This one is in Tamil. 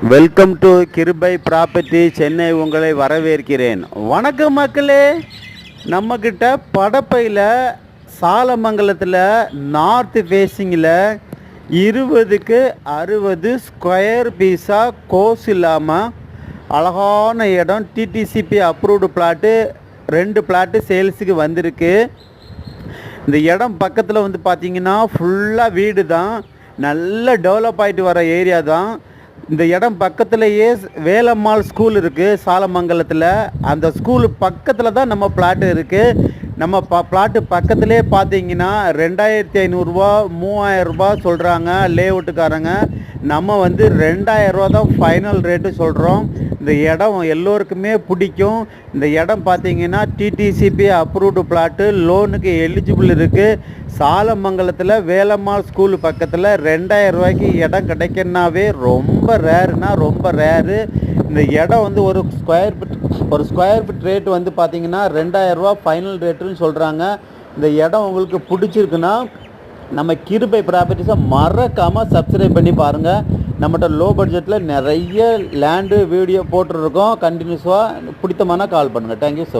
வெல்கம் டு கிருபை ப்ராப்பர்ட்டி சென்னை உங்களை வரவேற்கிறேன். வணக்கம் மக்களே. நம்மக்கிட்ட படப்பையில் சாலமங்கலத்தில் நார்த் ஃபேஸிங்கில் 20க்கு 60 ஸ்கொயர் பீஸாக கோஸ் இல்லாமல் அழகான இடம், டிடிசிபி அப்ரூவ்டு பிளாட்டு, 2 பிளாட்டு சேல்ஸுக்கு வந்திருக்கு. இந்த இடம் பக்கத்தில் வந்து பார்த்திங்கன்னா ஃபுல்லாக வீடு தான், நல்ல டெவலப் ஆகிட்டு வர ஏரியா தான். இந்த இடம் பக்கத்துலேயே வேலம்மாள் ஸ்கூல் இருக்குது சாலமங்கலத்தில். அந்த ஸ்கூலு பக்கத்தில் தான் நம்ம பிளாட்டு இருக்குது. நம்ம பிளாட்டு பக்கத்துலேயே பார்த்தீங்கன்னா 2500 3000 சொல்கிறாங்க லேஅவுட்டுக்காரங்க. நம்ம வந்து 2000 தான் ஃபைனல் ரேட்டு சொல்கிறோம். இந்த இடம் எல்லோருக்குமே பிடிக்கும். இந்த இடம் பார்த்தீங்கன்னா டிடிசிபி அப்ரூவ்டு பிளாட்டு, லோனுக்கு எலிஜிபிள் இருக்குது. சாலமங்கலத்தில் வேலம்மாள் ஸ்கூலு பக்கத்தில் 2000 இடம் கிடைக்கனாவே ரொம்ப ரொம்ப ரேரு. இந்த இடம் வந்து ஒரு ஸ்கொயர் ஃபீட் ரேட்டு வந்து பார்த்திங்கன்னா 2000 ஃபைனல் ரேட்டுன்னு சொல்கிறாங்க. இந்த இடம் உங்களுக்கு பிடிச்சிருக்குன்னா நம்ம கிருபை ப்ராப்பர்ட்டிஸை மறக்காமல் சப்ஸ்கிரைப் பண்ணி பாருங்கள். நம்மகிட்ட லோ பட்ஜெட்டில் நிறைய லேண்டு வீடியோ போட்டுருக்கோம். கண்டினியூஸாக பிடித்தமான கால் பண்ணுங்கள். Thank you so much.